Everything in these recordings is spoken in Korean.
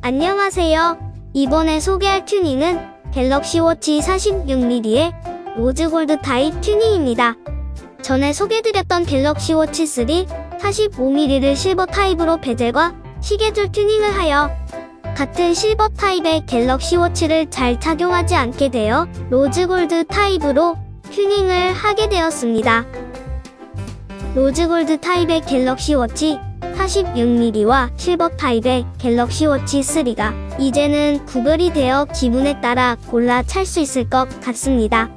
안녕하세요. 이번에 소개할 튜닝은 갤럭시 워치 46mm의 로즈 골드 타입 튜닝입니다. 전에 소개드렸던 갤럭시 워치 3 45mm를 실버 타입으로 베젤과 시계줄 튜닝을 하여 같은 실버 타입의 갤럭시 워치를 잘 착용하지 않게 되어 로즈 골드 타입으로 튜닝을 하게 되었습니다. 로즈 골드 타입의 갤럭시 워치 46mm와 실버 타입의 갤럭시 워치 3가 이제는 구별이 되어 기분에 따라 골라 찰 수 있을 것 같습니다.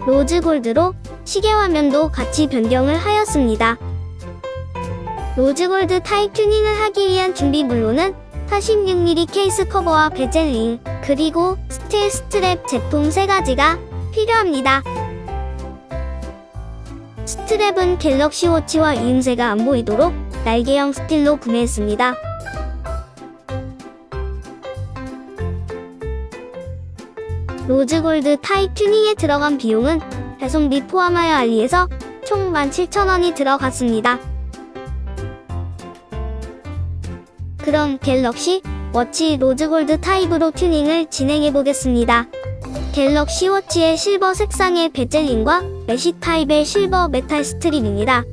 로즈 골드로 시계 화면도 같이 변경을 하였습니다. 로즈 골드 타입 튜닝을 하기 위한 준비물로는 46mm 케이스 커버와 베젤 링, 그리고 스틸 스트랩 제품 3가지가 필요합니다. 스트랩은 갤럭시 워치와 이음새가 안 보이도록 날개형 스틸로 구매했습니다. 로즈 골드 타입 튜닝에 들어간 비용은 배송비 포함하여 알리에서 총 17,000원이 들어갔습니다. 그럼 갤럭시 워치 로즈 골드 타입으로 튜닝을 진행해 보겠습니다. 갤럭시 워치의 실버 색상의 베젤링과 메쉬 타입의 실버 메탈 스트립입니다.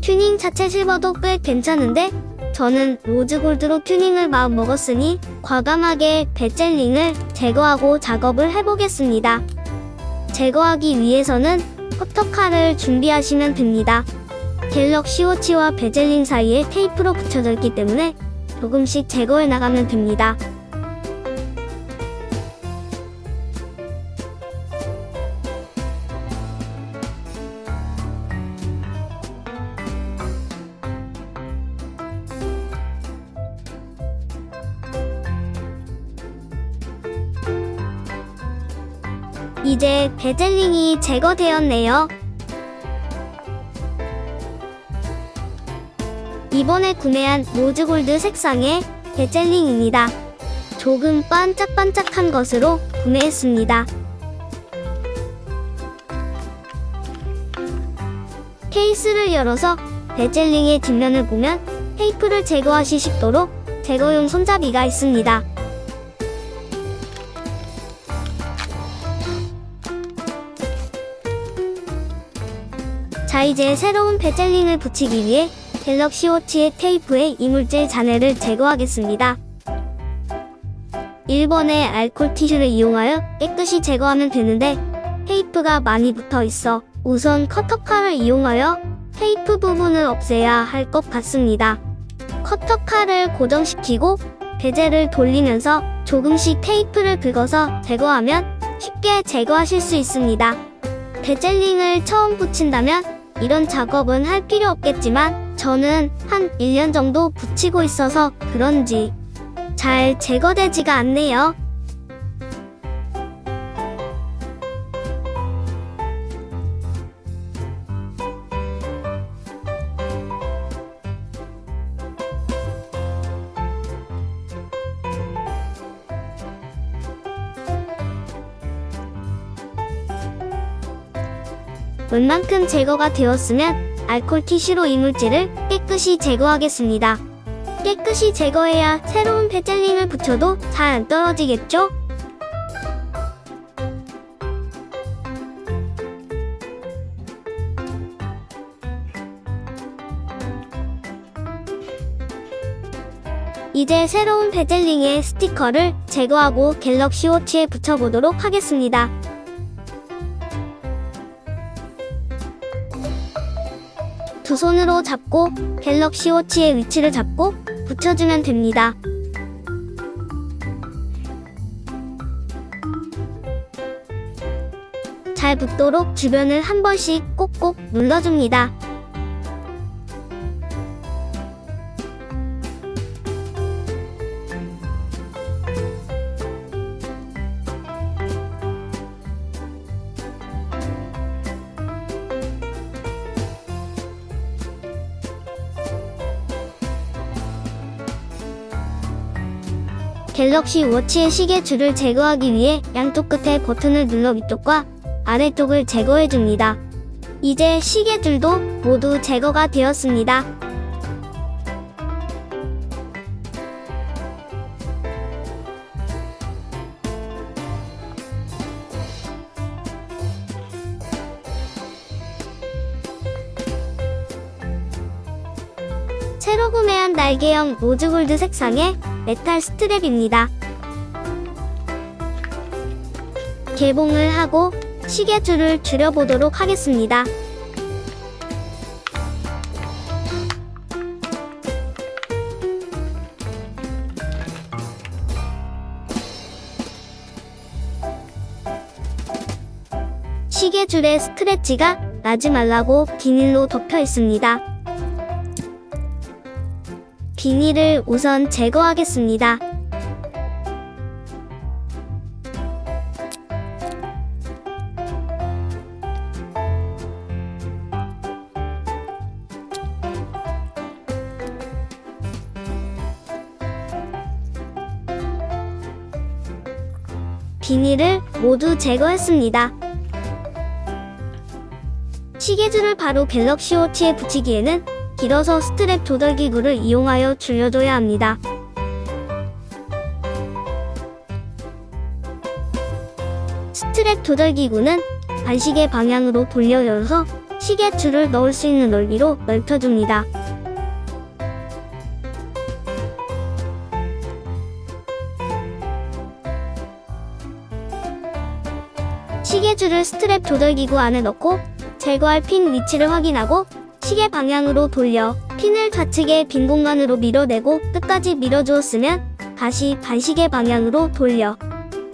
튜닝 자체 실버도 꽤 괜찮은데 저는 로즈 골드로 튜닝을 마음먹었으니 과감하게 베젤링을 제거하고 작업을 해보겠습니다. 제거하기 위해서는 커터칼을 준비하시면 됩니다. 갤럭시 워치와 베젤링 사이에 테이프로 붙여져 있기 때문에 조금씩 제거해 나가면 됩니다. 이제 베젤링이 제거되었네요. 이번에 구매한 로즈 골드 색상의 베젤링입니다. 조금 반짝반짝한 것으로 구매했습니다. 케이스를 열어서 베젤링의 뒷면을 보면 테이프를 제거하기 쉽도록 제거용 손잡이가 있습니다. 자, 이제 새로운 베젤링을 붙이기 위해 갤럭시 워치의 테이프에 이물질 잔해를 제거하겠습니다. 1번의 알코올 티슈를 이용하여 깨끗이 제거하면 되는데 테이프가 많이 붙어 있어 우선 커터칼을 이용하여 테이프 부분을 없애야 할 것 같습니다. 커터칼을 고정시키고 베젤을 돌리면서 조금씩 테이프를 긁어서 제거하면 쉽게 제거하실 수 있습니다. 베젤링을 처음 붙인다면 이런 작업은 할 필요 없겠지만 저는 한 1년 정도 붙이고 있어서 그런지 잘 제거되지가 않네요. 웬만큼 제거가 되었으면 알코올 티슈로 이물질을 깨끗이 제거하겠습니다. 깨끗이 제거해야 새로운 베젤링을 붙여도 잘 안 떨어지겠죠? 이제 새로운 베젤링의 스티커를 제거하고 갤럭시 워치에 붙여보도록 하겠습니다. 두 손으로 잡고 갤럭시 워치의 위치를 잡고 붙여주면 됩니다. 잘 붙도록 주변을 한 번씩 꼭꼭 눌러줍니다. 갤럭시 워치의 시계 줄을 제거하기 위해 양쪽 끝에 버튼을 눌러 위쪽과 아래쪽을 제거해줍니다. 이제 시계줄도 모두 제거가 되었습니다. 새로 구매한 날개형 로즈골드 색상의 메탈 스트랩입니다. 개봉을 하고 시계줄을 줄여보도록 하겠습니다. 시계줄의 스크래치가 나지 말라고 비닐로 덮여 있습니다. 비닐을 우선 제거하겠습니다. 비닐을 모두 제거했습니다. 시계줄을 바로 갤럭시 워치에 붙이기에는 길어서 스트랩 조절기구를 이용하여 줄여줘야 합니다. 스트랩 조절기구는 반시계 방향으로 돌려 열어서 시계줄을 넣을 수 있는 넓이로 넓혀줍니다. 시계줄을 스트랩 조절기구 안에 넣고 제거할 핀 위치를 확인하고 시계 방향으로 돌려 핀을 좌측의 빈 공간으로 밀어내고 끝까지 밀어주었으면 다시 반시계 방향으로 돌려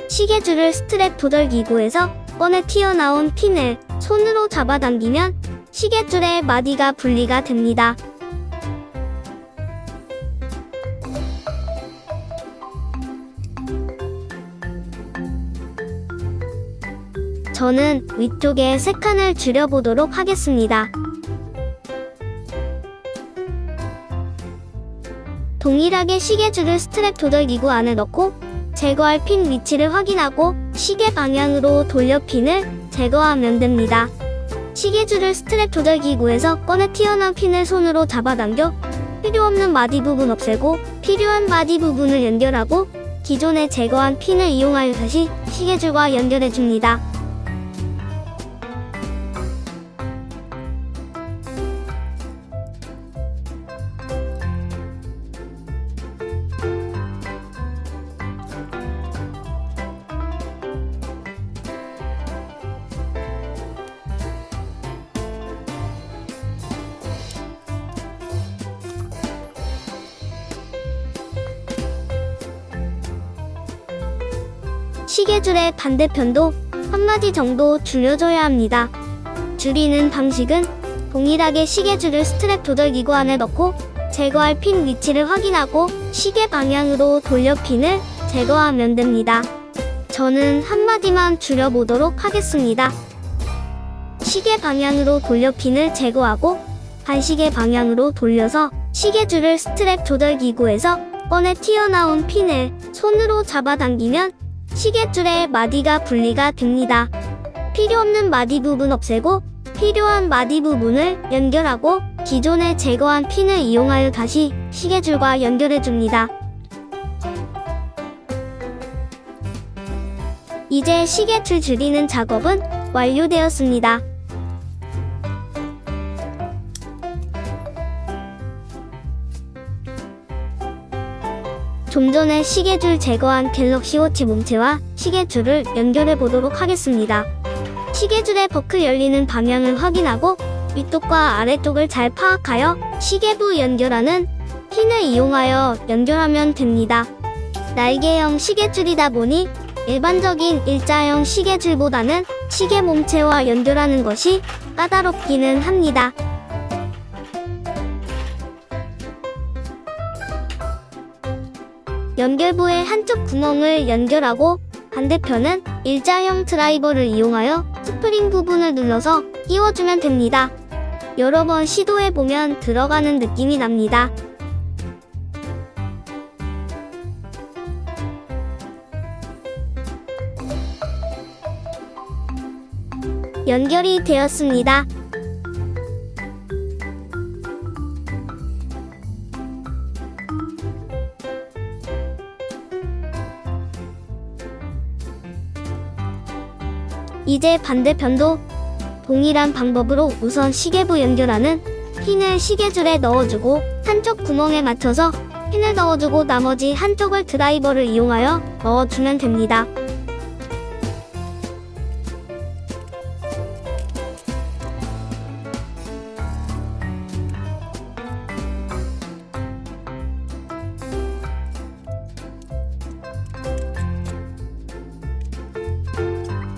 시계줄을 스트랩 조절기구에서 꺼내 튀어나온 핀을 손으로 잡아당기면 시계줄의 마디가 분리가 됩니다. 저는 위쪽에 3칸을 줄여보도록 하겠습니다. 동일하게 시계줄을 스트랩 조절기구 안에 넣고 제거할 핀 위치를 확인하고 시계 방향으로 돌려 핀을 제거하면 됩니다. 시계줄을 스트랩 조절기구에서 꺼내 튀어나온 핀을 손으로 잡아당겨 필요없는 마디 부분 없애고 필요한 마디 부분을 연결하고 기존에 제거한 핀을 이용하여 다시 시계줄과 연결해줍니다. 시계줄의 반대편도 한 마디 정도 줄여줘야 합니다. 줄이는 방식은 동일하게 시계줄을 스트랩 조절기구 안에 넣고 제거할 핀 위치를 확인하고 시계 방향으로 돌려 핀을 제거하면 됩니다. 저는 한 마디만 줄여보도록 하겠습니다. 시계 방향으로 돌려 핀을 제거하고 반시계 방향으로 돌려서 시계줄을 스트랩 조절기구에서 꺼내 튀어나온 핀을 손으로 잡아당기면 시계줄의 마디가 분리가 됩니다. 필요없는 마디 부분 없애고 필요한 마디 부분을 연결하고 기존에 제거한 핀을 이용하여 다시 시계줄과 연결해줍니다. 이제 시계줄 줄이는 작업은 완료되었습니다. 좀 전에 시계줄 제거한 갤럭시 워치 몸체와 시계줄을 연결해 보도록 하겠습니다. 시계줄의 버클 열리는 방향을 확인하고 위쪽과 아래쪽을 잘 파악하여 시계부 연결하는 핀을 이용하여 연결하면 됩니다. 날개형 시계줄이다 보니 일반적인 일자형 시계줄보다는 시계 몸체와 연결하는 것이 까다롭기는 합니다. 연결부의 한쪽 구멍을 연결하고 반대편은 일자형 드라이버를 이용하여 스프링 부분을 눌러서 끼워주면 됩니다. 여러 번 시도해보면 들어가는 느낌이 납니다. 연결이 되었습니다. 이제 반대편도 동일한 방법으로 우선 시계부 연결하는 핀을 시계줄에 넣어주고 한쪽 구멍에 맞춰서 핀을 넣어주고 나머지 한쪽을 드라이버를 이용하여 넣어주면 됩니다.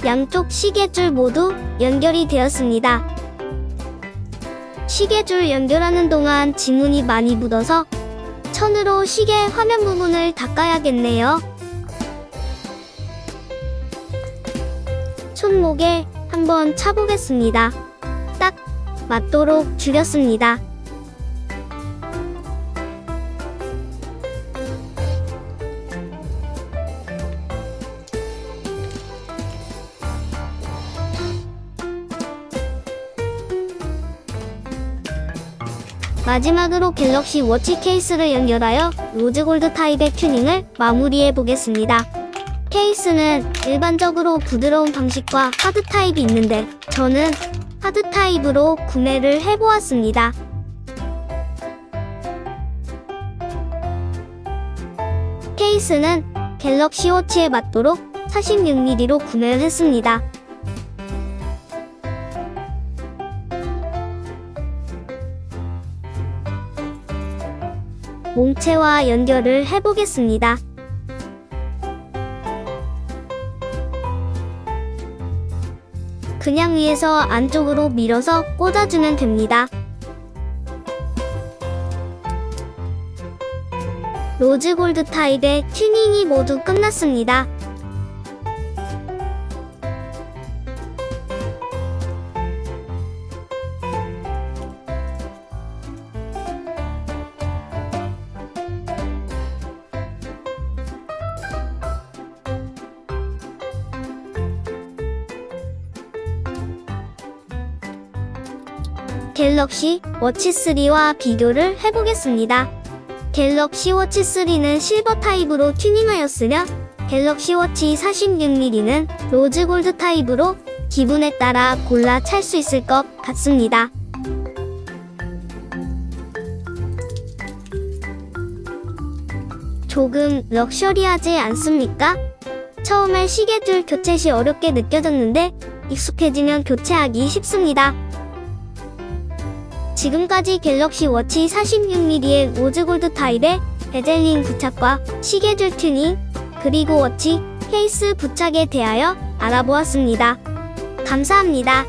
양쪽 시계줄 모두 연결이 되었습니다. 시계줄 연결하는 동안 지문이 많이 묻어서 천으로 시계 화면 부분을 닦아야겠네요. 손목에 한번 차보겠습니다. 딱 맞도록 줄였습니다. 마지막으로 갤럭시 워치 케이스를 연결하여 로즈골드 타입의 튜닝을 마무리해 보겠습니다. 케이스는 일반적으로 부드러운 방식과 하드 타입이 있는데 저는 하드 타입으로 구매를 해보았습니다. 케이스는 갤럭시 워치에 맞도록 46mm로 구매를 했습니다. 몽체와 연결을 해보겠습니다. 그냥 위에서 안쪽으로 밀어서 꽂아주면 됩니다. 로즈골드 타입의 튜닝이 모두 끝났습니다. 갤럭시 워치 3와 비교를 해보겠습니다. 갤럭시 워치 3는 실버 타입으로 튜닝하였으며 갤럭시 워치 46mm는 로즈골드 타입으로 기분에 따라 골라 찰 수 있을 것 같습니다. 조금 럭셔리하지 않습니까? 처음에 시계줄 교체 시 어렵게 느껴졌는데 익숙해지면 교체하기 쉽습니다. 지금까지 갤럭시 워치 46mm의 로즈골드 타입의 베젤링 부착과 시계줄 튜닝, 그리고 워치 케이스 부착에 대하여 알아보았습니다. 감사합니다.